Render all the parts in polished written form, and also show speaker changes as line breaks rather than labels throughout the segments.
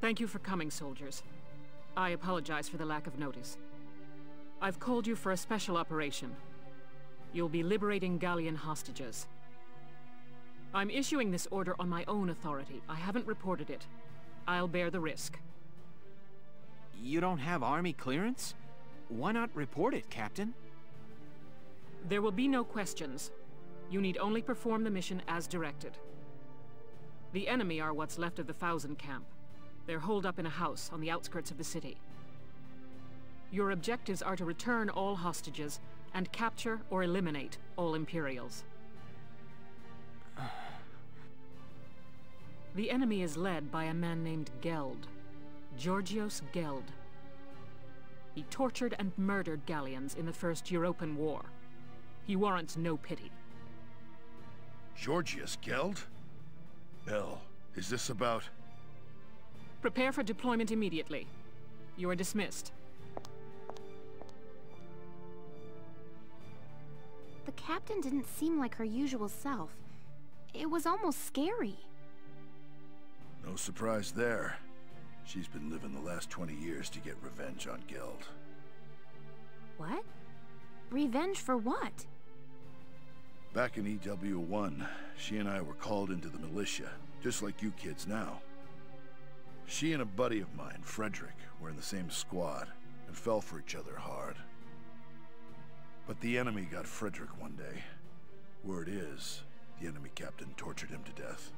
Thank you for coming, soldiers. I apologize for the lack of notice. I've called you for a special operation. You'll be liberating Gallian hostages. I'm issuing this order on my own authority. I haven't reported it. I'll bear the risk.
You don't have army clearance? Why not report it, Captain?
There will be no questions. You need only perform the mission as directed. The enemy are what's left of the Thousand Camp. They're holed up in a house on the outskirts of the city. Your objectives are to return all hostages and capture or eliminate all Imperials. The enemy is led by a man named Geld. Georgios Geld. He tortured and murdered Gallians in the First European War. He warrants no pity.
Georgios Geld? Hell, is this about...
Prepare for deployment immediately. You are dismissed.
The captain didn't seem like her usual self. It was almost scary.
No surprise there. She's been living the last 20 years to get revenge on Geld.
What? Revenge for what?
Back in EW1, she and I were called into the militia, just like you kids now. She and a buddy of mine, Frederick, were in the same squad, and fell for each other hard. But the enemy got Frederick one day. Word is, the enemy captain tortured him to death.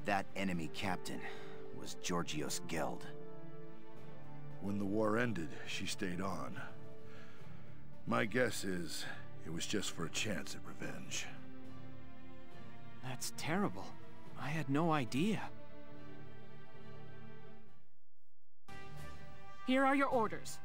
That enemy captain was Georgios Geld.
When the war ended, she stayed on. My guess is, it was just for a chance at revenge.
That's terrible. I had no idea.
Here are your orders.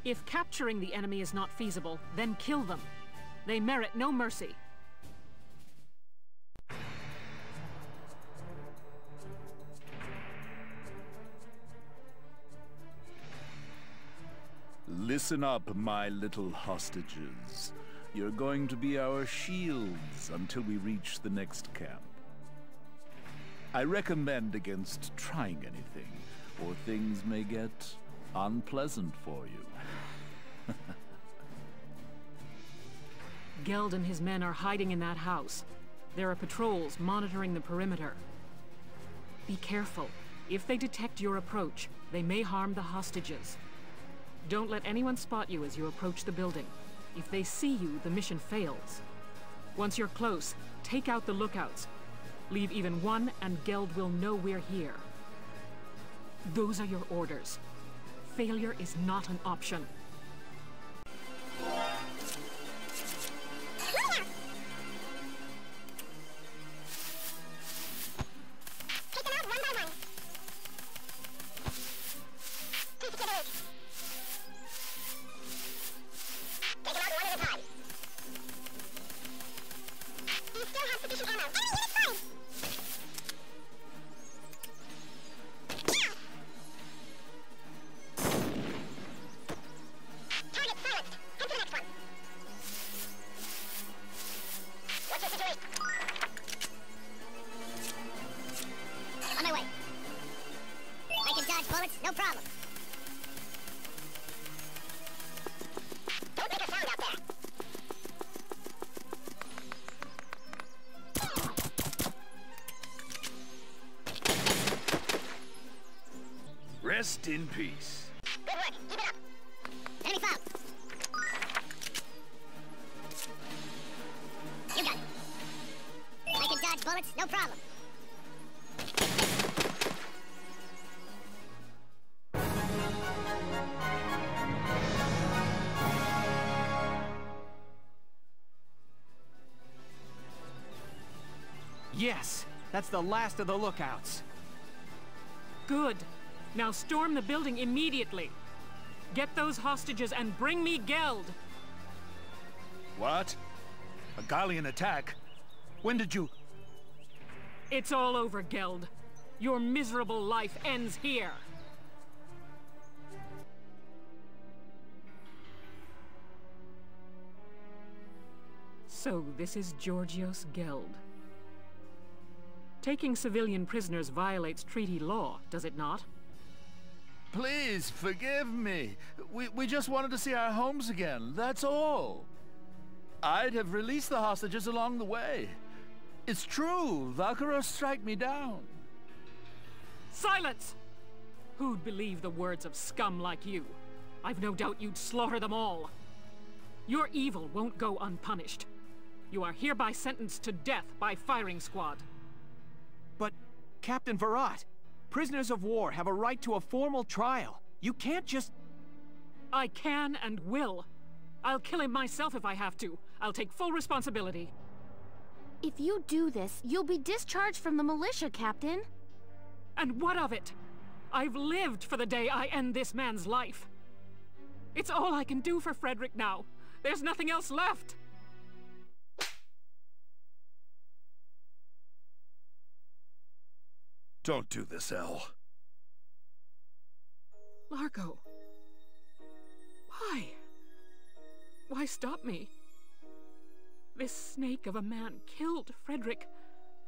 If capturing the enemy is not feasible, then kill them. They merit no mercy.
Listen up, my little hostages. You're going to be our shields until we reach the next camp. I recommend against trying anything, or things may get unpleasant for you.
Geld and his men are hiding in that house. There are patrols monitoring the perimeter. Be careful. If they detect your approach, they may harm the hostages. Don't let anyone spot you as you approach the building. If they see you, the mission fails. Once you're close, take out the lookouts. Leave even one, and Geld will know we're here. Those are your orders. Failure is not an option.
No problem. Don't make a sound out there.
Rest in peace.
Good work. Keep it up. Enemy found. No problem.
Yes, that's the last of the lookouts.
Good. Now storm the building immediately. Get those hostages and bring me Geld.
What? A Gallian attack? When did you...
It's all over, Geld. Your miserable life ends here. So this is Georgios Geld. Taking civilian prisoners violates treaty law, does it not?
Please, forgive me. We just wanted to see our homes again, that's all. I'd have released the hostages along the way. It's true, Valkyria strike me down.
Silence! Who'd believe the words of scum like you? I've no doubt you'd slaughter them all. Your evil won't go unpunished. You are hereby sentenced to death by firing squad.
But, Captain Varrot, prisoners of war have a right to a formal trial. You can't just...
I can and will. I'll kill him myself if I have to. I'll take full responsibility.
If you do this, you'll be discharged from the militia, Captain.
And what of it? I've lived for the day I end this man's life. It's all I can do for Frederick now. There's nothing else left.
Don't do this, Elle.
Largo. Why? Why stop me? This snake of a man killed Frederick.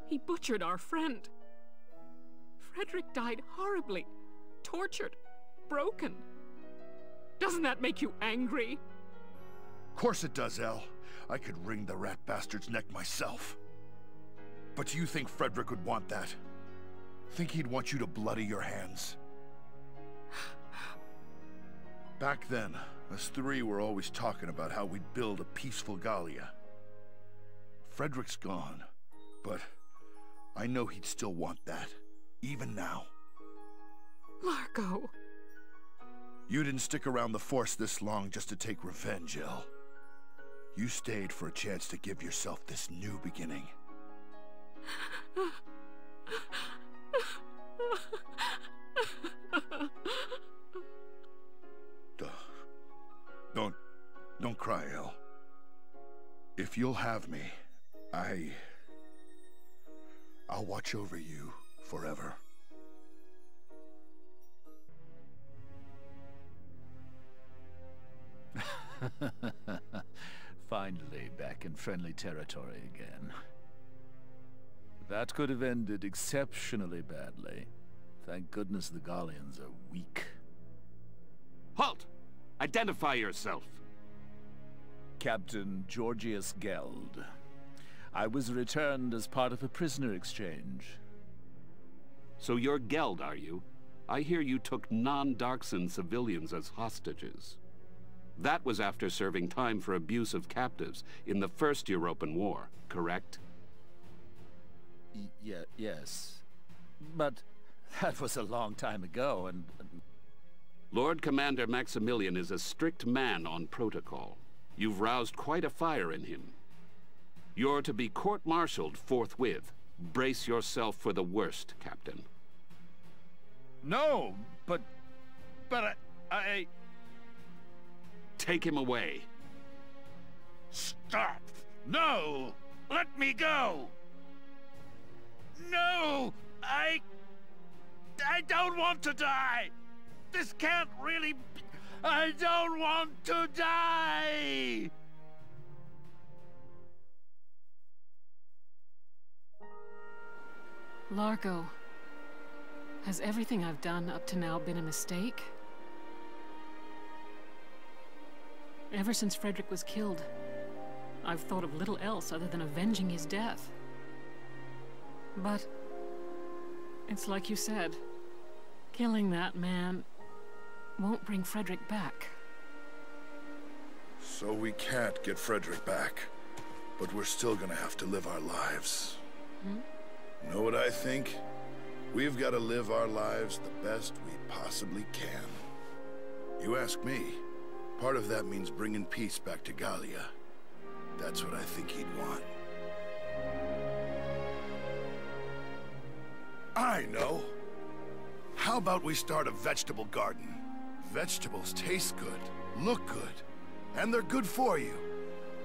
He butchered our friend. Frederick died horribly, tortured, broken. Doesn't that make you angry?
Course it does, Elle. I could wring the rat bastard's neck myself. But do you think Frederick would want that? Think he'd want you to bloody your hands? Back then, us three were always talking about how we'd build a peaceful Gallia. Frederick's gone, but I know he'd still want that, even now.
Largo.
You didn't stick around the Force this long just to take revenge, Elle. You stayed for a chance to give yourself this new beginning. Don't cry, Elle. If you'll have me, I'll watch over you forever.
Finally back in friendly territory again. That could have ended exceptionally badly. Thank goodness the Gallians are weak.
Halt! Identify yourself.
Captain Georgios Geld. I was returned as part of a prisoner exchange.
So you're Geld, are you? I hear you took non-Darkson civilians as hostages. That was after serving time for abuse of captives in the First European War, correct?
Yes. But that was a long time ago, and...
Lord Commander Maximilian is a strict man on protocol. You've roused quite a fire in him. You're to be court-martialed forthwith. Brace yourself for the worst, Captain.
No, but I...
Take him away.
Stop! No! Let me go! No! I don't want to die! This can't really be... I don't want to die!
Largo, has everything I've done up to now been a mistake? Ever since Frederick was killed, I've thought of little else other than avenging his death. But it's like you said, killing that man won't bring Frederick back.
So we can't get Frederick back, but we're still gonna have to live our lives. Know what I think? We've got to live our lives the best we possibly can. You ask me, part of that means bringing peace back to Gallia. That's what I think he'd want. I know. How about we start a vegetable garden? Vegetables taste good, look good, and they're good for you.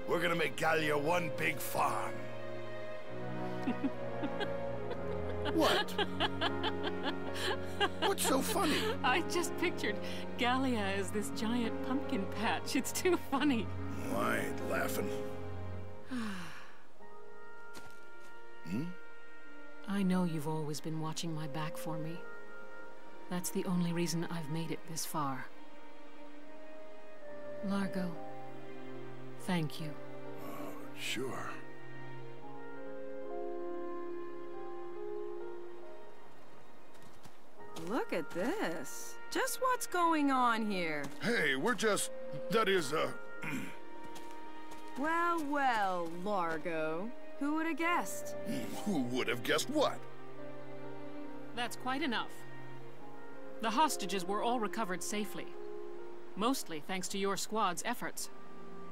We're gonna make Gallia one big farm. What? What's so funny?
I just pictured Gallia as this giant pumpkin patch. It's too funny.
Oh, I ain't laughing.
I know you've always been watching my back for me. That's the only reason I've made it this far. Largo, thank you.
Sure.
Look at this. Just what's going on here?
Hey, we're just... that is,
Well, well, Largo. Who would have guessed?
Who would have guessed what?
That's quite enough. The hostages were all recovered safely. Mostly thanks to your squad's efforts.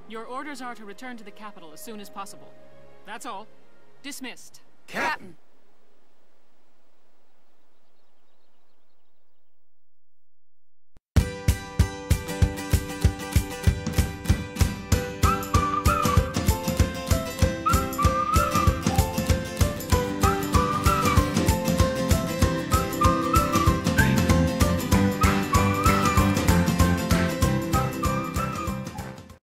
Your orders are to return to the capital as soon as possible. That's all. Dismissed.
Captain!